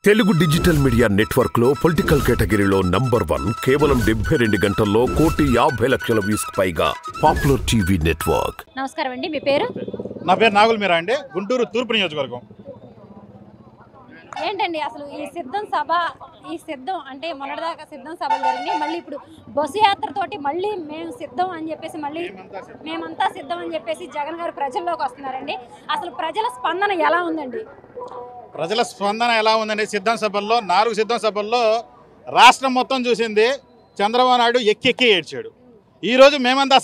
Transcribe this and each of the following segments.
Telugu digital media network లో political కేటగిరీలో number 1 కేవలం 72 గంటల్లో 1,50,00,000 వ్యూస్ పైగా పాపులర్ టీవీ నెట్వర్క్. నమస్కారం అండి, మీ పేరు? నా పేరు నాగుల్ మీరా అండి, గుంటూరు తూర్పు నియోజకవర్గం. ఏంటండి అసలు ఈ సిద్ధం అంటే మొన్నటిదాకా సిద్ధం సభలు జరిగినాయి, మళ్ళీ ఇప్పుడు బస్సు యాత్రతోటి మళ్ళీ మేము సిద్ధం అని చెప్పేసి మేమంతా సిద్ధం అని చెప్పేసి జగన్ గారు ప్రజల్లోకి వస్తున్నారండి. అసలు ప్రజల స్పందన ఎలా ఉందండి? ప్రజల స్పందన ఎలా ఉందండి? సిద్ధం సభల్లో 4 సిద్ధం సభల్లో రాష్ట్రం మొత్తం చూసింది చంద్రబాబు నాయుడు ఎక్కి ఏడ్చాడు. ఈరోజు మేమంతా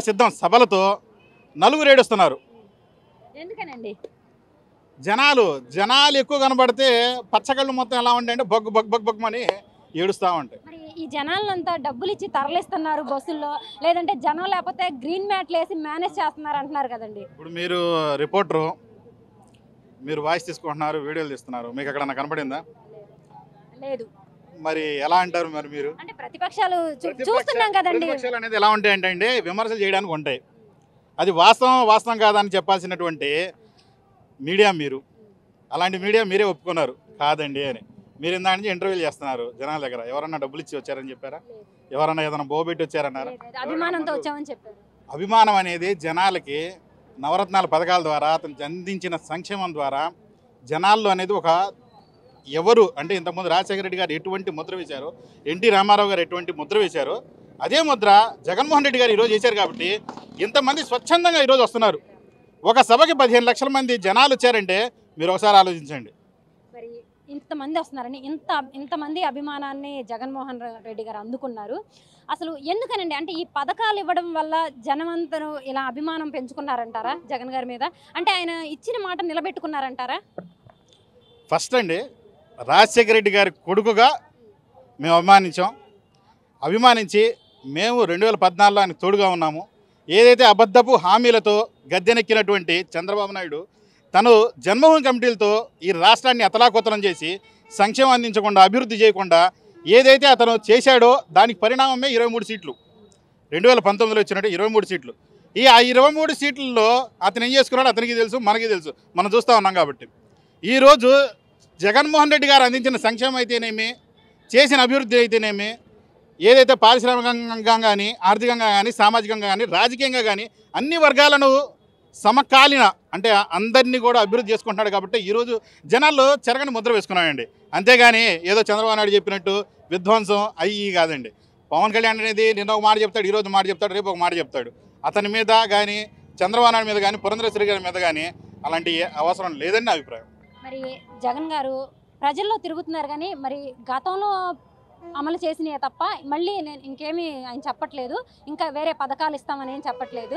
సిద్ధం సభలతో నలుగురు ఏడుస్తున్నారు. ఎందుకనండి? జనాలు ఎక్కువ కనబడితే పచ్చకళ్ళు మొత్తం ఎలా ఉంటాయంటే బొగ్గుమని ఏడుస్తూ ఉంటాయి. మరి ఈ జనాలంతా డబ్బులు ఇచ్చి తరలిస్తున్నారు బస్సుల్లో, లేదంటే జనం లేకపోతే గ్రీన్ మ్యాట్లు వేసి మేనేజ్ చేస్తున్నారు అంటున్నారు కదండి. ఇప్పుడు మీరు రిపోర్టరు, మీరు వాయిస్ తీసుకుంటున్నారు, వీడియోలు తీస్తున్నారు, మీకు ఎక్కడన్నా కనపడిందా? లేదు. మరి ఎలా అంటారు? మరి మీరు అంటే ప్రతిపక్షాలు చూస్తున్నాం కదండి. ప్రతిపక్షాలు అనేది ఎలా ఉంటాయంటే విమర్శలు చేయడానికి ఉంటాయి. అది వాస్తవం కాదని చెప్పాల్సినటువంటి మీడియా మీరు. అలాంటి మీడియా మీరే ఒప్పుకున్నారు కాదండి అని. మీరు ఇందా నుంచి ఇంటర్వ్యూలు చేస్తున్నారు జనాల దగ్గర. ఎవరన్నా డబ్బులు ఇచ్చి వచ్చారని చెప్పారా? ఎవరన్నా ఏదైనా బోబెట్టి వచ్చారన్నారా? అభిమానంతో వచ్చామని చెప్పారు. అభిమానం అనేది జనాలకి నవరత్నాల పథకాల ద్వారా అతను అందించిన సంక్షేమం ద్వారా జనాల్లో అనేది ఒక ఎవరు అంటే ఇంతకుముందు రాజశేఖర రెడ్డి గారు ఎటువంటి ముద్ర వేశారో, ఎన్టీ రామారావు గారు ఎటువంటి ముద్ర వేశారో అదే ముద్ర జగన్మోహన్ రెడ్డి గారు ఈరోజు వేశారు. కాబట్టి ఇంతమంది స్వచ్ఛందంగా ఈరోజు వస్తున్నారు. ఒక సభకి 15 లక్షల మంది జనాలు వచ్చారంటే మీరు ఒకసారి ఆలోచించండి. మరి ఇంతమంది వస్తున్నారని, ఇంతమంది అభిమానాన్ని జగన్మోహన్ రెడ్డి గారు అందుకున్నారు. అసలు ఎందుకనండి? అంటే ఈ పథకాలు ఇవ్వడం వల్ల జనమంతను ఇలా అభిమానం పెంచుకున్నారంటారా జగన్ గారి మీద? అంటే ఆయన ఇచ్చిన మాట నిలబెట్టుకున్నారంటారా? ఫస్ట్ అండి, రాజశేఖర రెడ్డి గారి కొడుకుగా మేము అభిమానించి మేము 2014లో ఆయనకు తోడుగా ఉన్నాము. ఏదైతే అబద్ధపు హామీలతో గద్దెనెక్కినటువంటి చంద్రబాబు నాయుడు తను జన్మభూమి కమిటీలతో ఈ రాష్ట్రాన్ని అతలాకుతలం చేసి సంక్షేమం అందించకుండా, అభివృద్ధి చేయకుండా ఏదైతే అతను చేశాడో దానికి పరిణామమే 23 సీట్లు. 2019లో వచ్చినట్టు 23 సీట్లు. ఆ 23 సీట్లలో అతను ఏం చేసుకున్నాడో అతనికి తెలుసు, మనకి తెలుసు, మనం చూస్తూ ఉన్నాం. కాబట్టి ఈరోజు జగన్మోహన్ రెడ్డి గారు అందించిన సంక్షేమం అయితేనేమి, చేసిన అభివృద్ధి అయితేనేమి, ఏదైతే పారిశ్రామికంగా కానీ, ఆర్థికంగా కానీ, సామాజికంగా కానీ, రాజకీయంగా కానీ అన్ని వర్గాలను సమకాలీన అంటే అందరినీ కూడా అభివృద్ధి చేసుకుంటున్నాడు. కాబట్టి ఈరోజు జనాల్లో చెరగని ముద్ర వేసుకున్నాడండి. అంతేగాని ఏదో చంద్రబాబు నాయుడు చెప్పినట్టు విధ్వంసం అయ్యి కాదండి. పవన్ కళ్యాణ్ అనేది నిన్న ఒక మాట చెప్తాడు, ఈరోజు మాట చెప్తాడు, రేపు ఒక మాట చెప్తాడు. అతని మీద కానీ, చంద్రబాబు నాయుడు మీద కానీ, పురంధరేశ్వరి గారి మీద కానీ అలాంటి అవసరం లేదని నా అభిప్రాయం. మరి జగన్ గారు ప్రజల్లో తిరుగుతున్నారు కానీ మరి గతంలో అమలు చేసినవి తప్ప మళ్ళీ నేను ఇంకేమీ ఆయన చెప్పట్లేదు. ఇంకా వేరే పథకాలు ఇస్తామని ఏం చెప్పట్లేదు.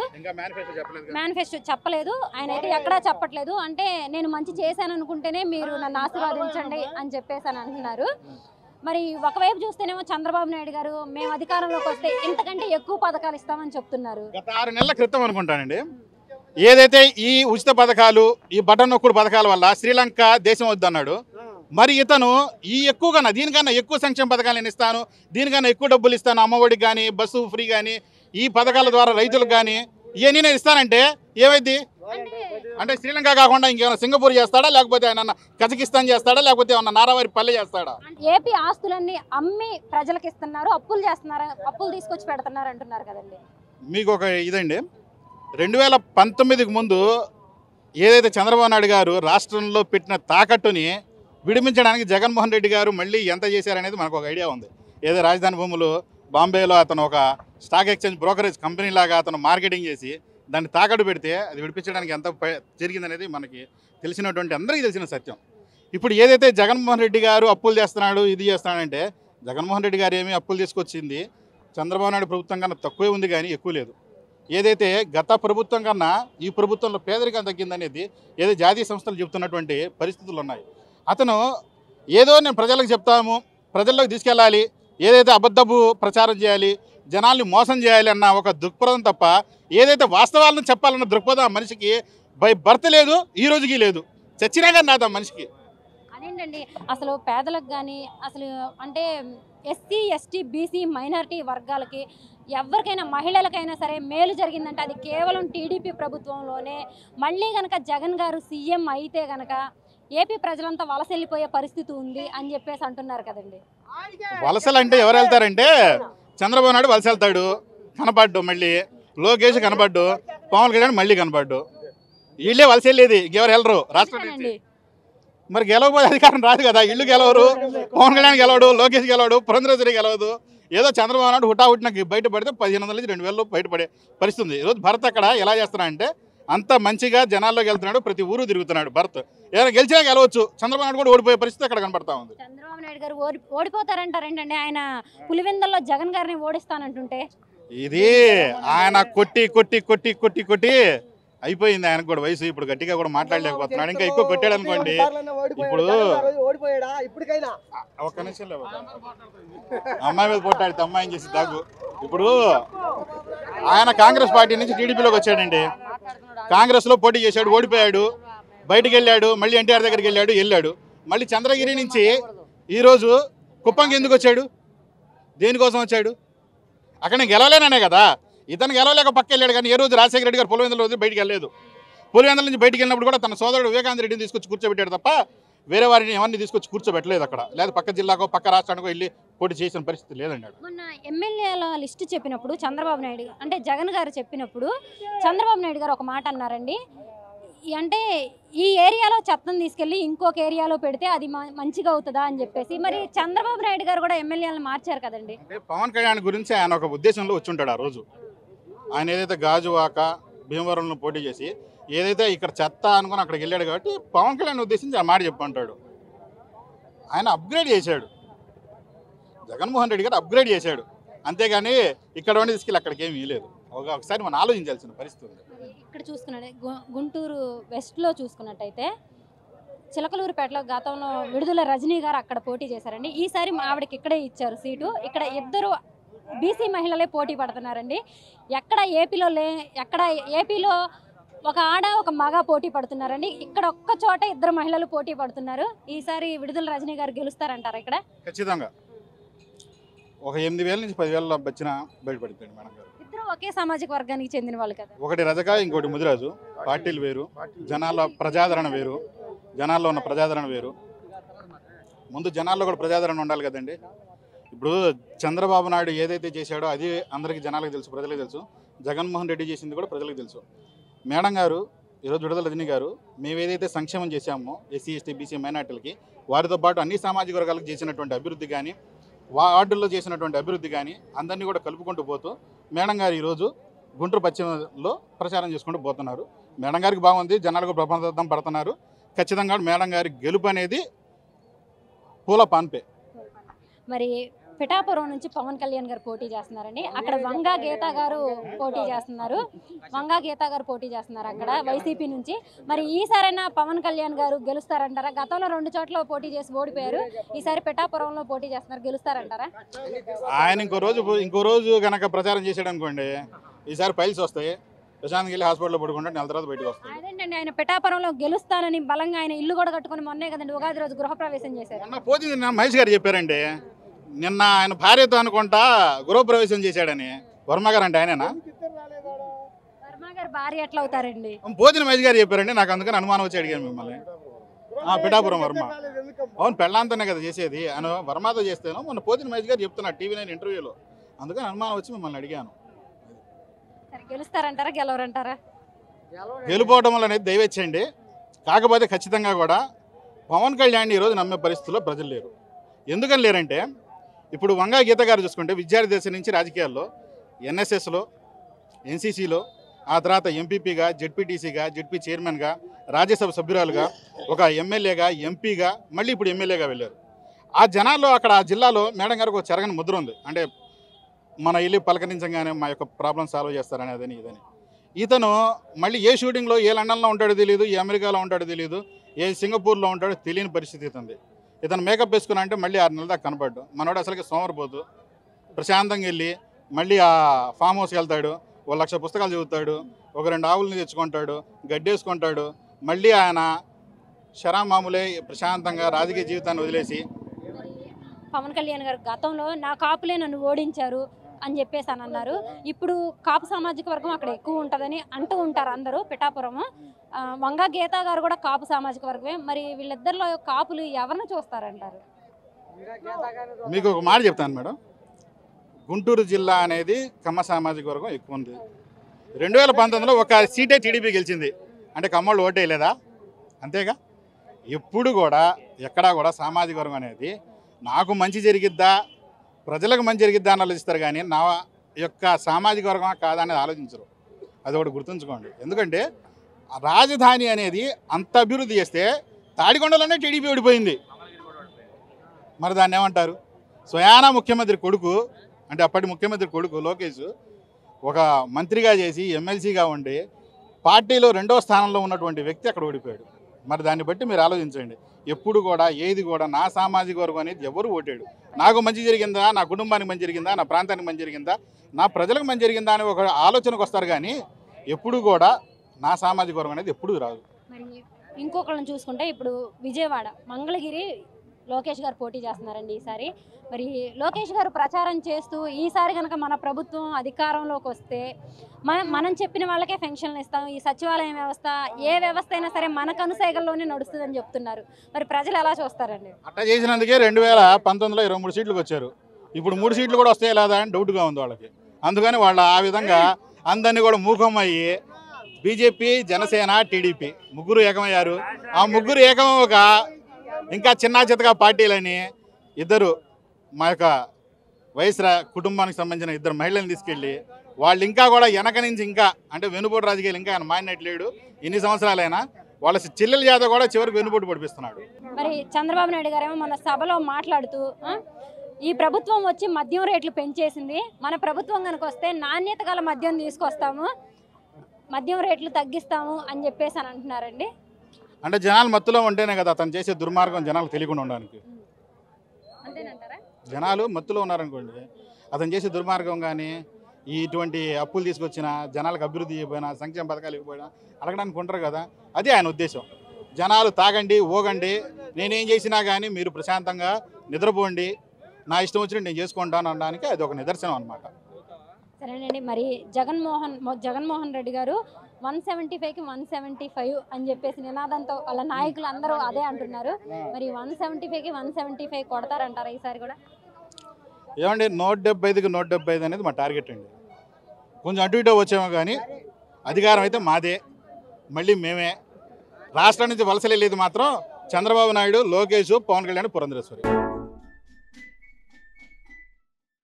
మేనిఫెస్టో చెప్పలేదు. ఆయన అయితే ఎక్కడా చెప్పట్లేదు. అంటే నేను మంచి చేశాను అనుకుంటేనే మీరు నన్ను ఆశీర్వదించండి అని చెప్పేసి అని అంటున్నారు. మరి ఒకవైపు చూస్తేనేమో చంద్రబాబు నాయుడు గారు మేము అధికారంలోకి వస్తే ఇంతకంటే ఎక్కువ పథకాలు ఇస్తామని చెప్తున్నారు. గత 6 నెలల క్రితం అనుకుంటానండి, ఏదైతే ఈ ఉచిత పథకాలు, ఈ బటన్ నొక్కుడు పథకాల వల్ల శ్రీలంక దేశం వద్దన్నాడు. మరి ఇతను దీనికన్నా ఎక్కువ సంక్షేమ పథకాలు నేను ఇస్తాను, దీనికన్నా ఎక్కువ డబ్బులు ఇస్తాను, అమ్మఒడికి కానీ, బస్సు ఫ్రీ కానీ, ఈ పథకాల ద్వారా రైతులకు కానీ ఇవన్నీ నేను ఇస్తానంటే ఏమైంది? అంటే శ్రీలంక కాకుండా ఇంకేమైనా సింగపూర్ చేస్తాడా, లేకపోతే ఆయన కజకిస్తాన్ చేస్తాడా, లేకపోతే ఏమన్నా నారావారి పల్లె చేస్తాడా? ఏపీ ఆస్తులన్నీ అమ్మి ప్రజలకు ఇస్తున్నారు, అప్పులు చేస్తున్నారు, అప్పులు తీసుకొచ్చి పెడుతున్నారు అంటున్నారు కదండి. మీకు ఒక ఇదండి, 2019కి ముందు ఏదైతే చంద్రబాబు నాయుడు గారు రాష్ట్రంలో పెట్టిన తాకట్టుని విడిపించడానికి జగన్మోహన్ రెడ్డి గారు మళ్ళీ ఎంత చేశారనేది మనకు ఒక ఐడియా ఉంది. ఏదో రాజధాని భూములు బాంబేలో అతను ఒక స్టాక్ ఎక్స్చేంజ్ బ్రోకరేజ్ కంపెనీ లాగా అతను మార్కెటింగ్ చేసి దాన్ని తాకట్టు పెడితే అది విడిపించడానికి ఎంత జరిగిందనేది మనకి తెలిసినటువంటి అందరికీ తెలిసిన సత్యం. ఇప్పుడు ఏదైతే జగన్మోహన్ రెడ్డి గారు అప్పులు చేస్తున్నాడు, ఇది చేస్తున్నాడంటే జగన్మోహన్ రెడ్డి గారు ఏమీ అప్పులు తీసుకొచ్చింది చంద్రబాబు నాయుడు ప్రభుత్వం కన్నా తక్కువే ఉంది కానీ ఎక్కువ లేదు. ఏదైతే గత ప్రభుత్వం కన్నా ఈ ప్రభుత్వంలో పేదరికం తగ్గిందనేది ఏదో జాతీయ సంస్థలు చెబుతున్నటువంటి పరిస్థితులు ఉన్నాయి. అతను ఏదో నేను ప్రజలకు చెప్తాము, ప్రజల్లోకి తీసుకెళ్ళాలి, ఏదైతే అబద్ధపు ప్రచారం చేయాలి, జనాల్ని మోసం చేయాలి అన్న ఒక దృక్పథం తప్ప ఏదైతే వాస్తవాలను చెప్పాలన్న దృక్పథం ఆ మనిషికి బై బర్త్ లేదు, ఈ రోజుకి లేదు. చచ్చినా కానీ నాది ఆ మనిషికి. అదేంటండి అసలు పేదలకు కానీ అసలు అంటే ఎస్సీ, ఎస్టీ, బీసీ, మైనారిటీ వర్గాలకి ఎవరికైనా మహిళలకైనా సరే మేలు జరిగిందంటే అది కేవలం టీడీపీ ప్రభుత్వంలోనే. మళ్ళీ కనుక జగన్ గారు సీఎం అయితే కనుక ఏపీ ప్రజలంతా వలస వెళ్ళిపోయే పరిస్థితి ఉంది అని చెప్పేసి అంటున్నారు కదండి. వలసలు అంటే ఎవరు వెళ్తారంటే చంద్రబాబు నాయుడు వలస వెళ్తాడు, కనపడ్డు, మళ్ళీ లోకేష్ కనపడ్డు, పవన్ కళ్యాణ్ మళ్ళీ కనపడ్డు. వీళ్ళే వలస వెళ్ళేది, ఇంకెవరు వెళ్ళరు రాష్ట్రం నుంచి. మరి గెలవబోయే అధికారం రాదు కదా, ఇల్లు గెలవరు, పవన్ కళ్యాణ్ గెలవడు, లోకేష్ గెలవడు, పురంధరేశ్వరి గెలవదు. ఏదో చంద్రబాబు నాయుడు హుటాహుటినకి బయటపడితే 1500 నుంచి 2000 బయటపడే పరిస్థితి ఉంది. ఈరోజు భరత్ అక్కడ ఎలా చేస్తున్నాడంటే అంత మంచిగా జనాల్లోకి వెళ్తున్నాడు, ప్రతి ఊరు తిరుగుతున్నాడు భరత్. ఏదైనా గెలిచినా గెలవచ్చు, చంద్రబాబు నాయుడు కూడా ఓడిపోయే పరిస్థితి అక్కడ కనపడతా ఉంది. చంద్రబాబు నాయుడు గారు ఓడిపోతారంటారేంటండి? ఆయన పులివెందల్లో జగన్ గారిని ఓడిస్తానంటుంటే ఇది ఆయన కొట్టి కొట్టి కొట్టి కొట్టి కొట్టి అయిపోయింది. ఆయనకు కూడా వయసు, ఇప్పుడు గట్టిగా కూడా మాట్లాడలేకపోతున్నాడు. ఇంకా ఎక్కువ కొట్టాడు అనుకోండి. ఇప్పుడు ఒక్క నిమిషం లేవు, అమ్మాయి మీద పోటాడితే అమ్మాయిని చేసి దాగు. ఇప్పుడు ఆయన కాంగ్రెస్ పార్టీ నుంచి టీడీపీలోకి వచ్చాడండి. కాంగ్రెస్లో పోటీ చేశాడు, ఓడిపోయాడు, బయటికి వెళ్ళాడు, మళ్ళీ ఎన్టీఆర్ దగ్గరికి వెళ్ళాడు. మళ్ళీ చంద్రగిరి నుంచి ఈరోజు కుప్పంకి ఎందుకు వచ్చాడు? దేనికోసం వచ్చాడు? అక్కడ నేను గెలవలేననే కదా. ఇతను గెలవలేక పక్క వెళ్ళాడు, కానీ ఏ రోజు రాజశేఖర రెడ్డి గారు పులివెందుల రోజు బయటికి వెళ్ళలేదు. పులివెందుల నుంచి బయటికి వెళ్ళినప్పుడు కూడా తన సోదరుడు వివేకానంద రెడ్డిని తీసుకొచ్చి కూర్చోబెట్టాడు తప్ప వేరే వారిని ఎవరిని తీసుకొచ్చి కూర్చోబెట్టలేదు అక్కడ. లేదా పక్క జిల్లాకో పక్క రాష్ట్రానికో వెళ్ళి పోటీ చేసిన పరిస్థితి లేదండి. మొన్న ఎమ్మెల్యేల లిస్టు చెప్పినప్పుడు చంద్రబాబు నాయుడు అంటే జగన్ గారు చెప్పినప్పుడు చంద్రబాబు నాయుడు గారు ఒక మాట అన్నారండి, అంటే ఈ ఏరియాలో చెత్తను తీసుకెళ్ళి ఇంకొక ఏరియాలో పెడితే అది మంచిగా అవుతుందా అని చెప్పేసి. మరి చంద్రబాబు నాయుడు గారు కూడా ఎమ్మెల్యేలను మార్చారు కదండి. అంటే పవన్ కళ్యాణ్ గురించి ఆయన ఒక ఉద్దేశంలో వచ్చి ఉంటాడు. ఆ రోజు ఆయన ఏదైతే గాజువాక భీమవరంలో పోటీ చేసి ఏదైతే ఇక్కడ చెత్త అనుకుని అక్కడికి వెళ్ళాడు కాబట్టి పవన్ కళ్యాణ్ ఉద్దేశించి ఆ మాట చెప్పంటాడు. ఆయన అప్గ్రేడ్ చేశాడు, జగన్మోహన్ రెడ్డి గారు అప్గ్రేడ్ చేశాడు. అంతేగాని ఇక్కడ ఉండి తీసుకెళ్ళి అక్కడికి ఏమీ లేదు. ఒకసారి మనం ఆలోచించాల్సిన పరిస్థితి ఉంది. ఇక్కడ చూసుకున్నట్టే గుంటూరు వెస్ట్లో చూసుకున్నట్టయితే చిలకలూరుపేటలో గతంలో విడుదల రజనీ గారు అక్కడ పోటీ చేశారండి. ఈసారి ఆవిడకి ఇక్కడే ఇచ్చారు సీటు. ఇక్కడ ఇద్దరు బీసీ మహిళలే పోటీ పడుతున్నారండి. ఎక్కడ ఏపీలో ఒక ఆడ ఒక మగ పోటీ పడుతున్నారండి. ఇక్కడ ఒక్క చోట ఇద్దరు మహిళలు పోటీ పడుతున్నారు. ఈసారి విడుదల రజనీ గారు గెలుస్తారంటారా? ఇక్కడ ఖచ్చితంగా ఒక 8000 నుంచి 10,000 వచ్చిన బయటపడుతుంది మేడం గారు. ఇద్దరు ఒకే సామాజిక వర్గానికి చెందిన వాళ్ళు కదా. ఒకటి రజక, ఇంకోటి ముదిరాజు. పార్టీలు వేరు, జనాల ప్రజాదరణ వేరు, జనాల్లో ఉన్న ప్రజాదరణ వేరు. ముందు జనాల్లో కూడా ప్రజాదరణ ఉండాలి కదండి. ఇప్పుడు చంద్రబాబు నాయుడు ఏదైతే చేశాడో అది అందరికీ జనాలకు తెలుసు, ప్రజలకు తెలుసు. జగన్మోహన్ రెడ్డి చేసింది కూడా ప్రజలకు తెలుసు. మేడం గారు ఈరోజు విడుదల రజనీ గారు మేము ఏదైతే సంక్షేమం చేశామో ఎస్సీ ఎస్టీ బీసీ మైనార్టీలకి, వారితో పాటు అన్ని సామాజిక వర్గాలకు చేసినటువంటి అభివృద్ధి కానీ, వార్డుల్లో చేసినటువంటి అభివృద్ధి కానీ అందరినీ కూడా కలుపుకుంటూ పోతూ మేడం గారు ఈరోజు గుంటూరు పశ్చిమలో ప్రచారం చేసుకుంటూ పోతున్నారు. మేడం గారికి బాగుంది, జనాలకు ప్రబంధం పడుతున్నారు. ఖచ్చితంగా మేడం గారి గెలుపు అనేది పూల పాన్పే. మరి పిఠాపురం నుంచి పవన్ కళ్యాణ్ గారు పోటీ చేస్తున్నారండి. అక్కడ వంగా గీత గారు పోటీ చేస్తున్నారు. అక్కడ వైసీపీ నుంచి. మరి ఈసారైనా పవన్ కళ్యాణ్ గారు గెలుస్తారంటారా? గతంలో 2 చోట్ల పోటీ చేసి ఓడిపోయారు. ఈసారి పిఠాపురంలో పోటీ చేస్తున్నారు, గెలుస్తారంటారా? ఆయన ఇంకో రోజు కనుక ప్రచారం చేశాడు అనుకోండి, ఈసారి ఫైల్స్ వస్తాయి. ప్రశాంత్కి వెళ్ళి హాస్పిటల్లో పడుకుంటే నెల తర్వాత బయటకు వస్తాయి. అదేంటండి, ఆయన పిఠాపురంలో గెలుస్తానని బలంగా ఆయన ఇల్లు కూడా కట్టుకుని మొన్నే కదండి ఉగాది రోజు గృహప్రవేశం చేశారు. మొన్న పోతుంది మహేష్ గారు చెప్పారండి, నిన్న ఆయన భార్యతో అనుకుంటా గృహప్రవేశం చేశాడని. వర్మ గారు అంటే ఆయనేనా? వర్మ గారు భార్య ఎట్లా అవుతారండి? పోతిన మహేష్ గారు చెప్పారండి, నాకు అందుకని అనుమానం వచ్చి అడిగాను మిమ్మల్ని. పిఠాపురం వర్మ అవును, పెళ్ళాంతోనే కదా చేసేది. ఆయన వర్మతో చేస్తేనో మొన్న పోతిన మహేష్ గారు చెప్తున్నారు TV9 ఇంటర్వ్యూలో, అందుకని అనుమానం వచ్చి మిమ్మల్ని అడిగాను. గెలుస్తారంటారా గెలవరంటారా? గెలుపోవడం వల్ల అనేది దయవచ్చండి. కాకపోతే ఖచ్చితంగా కూడా పవన్ కళ్యాణ్ ఈరోజు నమ్మే పరిస్థితుల్లో ప్రజలు లేరు. ఎందుకని లేరంటే, ఇప్పుడు వంగా గీత గారు చూసుకుంటే విద్యార్థి దశ నుంచి రాజకీయాల్లో NSSలో, NCCలో, ఆ తర్వాత ఎంపీపీగా, జెడ్పీటీసీగా, జెడ్పీ చైర్మన్గా, రాజ్యసభ సభ్యురాలుగా, ఒక ఎమ్మెల్యేగా, ఎంపీగా, మళ్ళీ ఇప్పుడు ఎమ్మెల్యేగా వెళ్ళారు. ఆ జనాల్లో అక్కడ ఆ జిల్లాలో మేడం గారికి ఒక చెరగని ముద్ర ఉంది. అంటే మన వెళ్ళి పలకరించగానే మా యొక్క ప్రాబ్లం సాల్వ్ చేస్తారని అదని ఇదని. ఇతను మళ్ళీ ఏ షూటింగ్లో ఏ లండన్లో ఉంటాడో తెలియదు, ఏ అమెరికాలో ఉంటాడో తెలియదు, ఏ సింగపూర్లో ఉంటాడో తెలియని పరిస్థితి ఇతుంది. ఇతను మేకప్ వేసుకున్నా అంటే మళ్ళీ 6 నెలల దాకా కనపడ్డు. మనోడు అసలుకి సోమరిపోతు. ప్రశాంతంగా వెళ్ళి మళ్ళీ ఆ ఫామ్ హౌస్కి వెళ్తాడు, 1,00,000 పుస్తకాలు చదువుతాడు, ఒక 2 ఆవులని తెచ్చుకుంటాడు, గడ్డేసుకుంటాడు. మళ్ళీ ఆయన శరామామూలే ప్రశాంతంగా రాజకీయ జీవితాన్ని వదిలేసి. పవన్ కళ్యాణ్ గారు గతంలో నా కాపులే నన్ను ఓడించారు, అని చెప్పేసి అని అన్నారు. ఇప్పుడు కాపు సామాజిక వర్గం అక్కడ ఎక్కువ ఉంటుందని అంటూ ఉంటారు అందరూ. పిఠాపురము వంగ గీతా గారు కూడా కాపు సామాజిక వర్గమే. మరి వీళ్ళిద్దరిలో కాపులు ఎవరిని చూస్తారంటారు? మీకు ఒక మాట చెప్తాను మేడం. గుంటూరు జిల్లా అనేది కమ్మ సామాజిక వర్గం ఎక్కువ ఉంది. 2019లో ఒక సీటే టీడీపీ గెలిచింది అంటే కమ్మోళ్ళు ఓటేయలేదా? అంతేగా. ఎప్పుడు కూడా ఎక్కడా కూడా సామాజిక వర్గం అనేది నాకు మంచి జరిగిద్దా ప్రజలకు మంచి జరిగిద్దా అని ఆలోచిస్తారు, కానీ నా యొక్క సామాజిక వర్గమా కాదా అనేది ఆలోచించరు. అది ఒకటి గుర్తుంచుకోండి. ఎందుకంటే రాజధాని అనేది అంత అభివృద్ధి చేస్తే తాడికొండలోనే టీడీపీ ఓడిపోయింది. మరి దాన్ని ఏమంటారు? స్వయానా ముఖ్యమంత్రి కొడుకు అంటే అప్పటి ముఖ్యమంత్రి కొడుకు లోకేష్ ఒక మంత్రిగా చేసి ఎమ్మెల్సీగా ఉండి పార్టీలో 2వ స్థానంలో ఉన్నటువంటి వ్యక్తి అక్కడ ఓడిపోయాడు. మరి దాన్ని బట్టి మీరు ఆలోచించండి. ఎప్పుడు కూడా ఏది కూడా నా సామాజిక వర్గం అనేది ఎవరు ఓటాడు, నాకు మంచి జరిగిందా, నా కుటుంబానికి మంచి జరిగిందా, నా ప్రాంతానికి మంచి జరిగిందా, నా ప్రజలకు మంచి జరిగిందా అని ఒక ఆలోచనకు వస్తారు, కానీ ఎప్పుడు కూడా నా సామాజిక వర్గం అనేది ఎప్పుడు రాదు. మరి ఇంకొకళ్ళని చూసుకుంటే ఇప్పుడు విజయవాడ మంగళగిరి లోకేష్ గారు పోటీ చేస్తున్నారండి ఈసారి. మరి లోకేష్ గారు ప్రచారం చేస్తూ ఈసారి కనుక మన ప్రభుత్వం అధికారంలోకి వస్తే మనం చెప్పిన వాళ్ళకే పెన్షన్లు ఇస్తాం, ఈ సచివాలయం వ్యవస్థ ఏ వ్యవస్థ అయినా సరే మన కనుసైగల్లోనే నడుస్తుందని చెప్తున్నారు. మరి ప్రజలు ఎలా చూస్తారండి? అట్లా చేసినందుకే 2019లో 23 సీట్లకు వచ్చారు. ఇప్పుడు 3 సీట్లు కూడా వస్తాయి లేదా అని డౌట్గా ఉంది వాళ్ళకి. అందుకని వాళ్ళు ఆ విధంగా అందరినీ కూడా మూకం అయ్యి బీజేపీ, జనసేన, టీడీపీ ముగ్గురు ఏకమయ్యారు. ఆ ముగ్గురు ఏకమవక ఇంకా చిన్న చితగా పార్టీలని ఇద్దరు మా యొక్క వైఎస్ కుటుంబానికి సంబంధించిన 2 మహిళలను తీసుకెళ్ళి వాళ్ళు ఇంకా కూడా వెనక నుంచి ఇంకా అంటే వెనుపోటు రాజకీయాలు ఇంకా ఆయన మారినట్లేడు. ఇన్ని సంవత్సరాలైనా వాళ్ళ చెల్లెల చేత కూడా చివరికి వెనుపోటు పడిపిస్తున్నాడు. మరి చంద్రబాబు నాయుడు గారేమో మన సభలో మాట్లాడుతూ ఈ ప్రభుత్వం వచ్చి మద్యం రేట్లు పెంచేసింది, మన ప్రభుత్వం కనుక వస్తే నాణ్యత గల మద్యం తీసుకొస్తాము, మద్యం రేట్లు తగ్గిస్తాము అని చెప్పేసి అని అంటున్నారండి. అంటే జనాలు మత్తులో ఉంటేనే కదా అతను చేసే దుర్మార్గం జనాలకు తెలియకుండా ఉండడానికి. అంతేనంటారా? జనాలు మత్తులో ఉన్నారనుకోండి, అతను చేసే దుర్మార్గం కానీ ఇటువంటి అప్పులు తీసుకొచ్చినా జనాలకు అభివృద్ధి చేయకపోయినా సంక్షేమ పథకాలు ఇవ్వకపోయినా అడగడానికి ఉంటారు కదా. అదే ఆయన ఉద్దేశం. జనాలు తాగండి, ఓగండి, నేనేం చేసినా కానీ మీరు ప్రశాంతంగా నిద్రపోండి, నా ఇష్టం వచ్చినట్టు నేను చేసుకుంటాను అనడానికి అది ఒక నిదర్శనం అనమాట. సరేనండి. మరి జగన్మోహన్ రెడ్డి గారు 175కి 175 అని చెప్పేసి నినాదంతో వాళ్ళ నాయకులు అందరూ అదే అంటున్నారు. మరి 175కి 175 కొడతారంటారా ఈసారి కూడా? ఏమండి 175కి 175 అనేది మా టార్గెట్ అండి. కొంచెం అటు ఇటు వచ్చామో కానీ అధికారం అయితే మాదే, మళ్ళీ మేమే. రాష్ట్రం నుంచి వలసలేదు మాత్రం చంద్రబాబు నాయుడు, లోకేష్, పవన్ కళ్యాణ్, పురంధరేశ్వరి.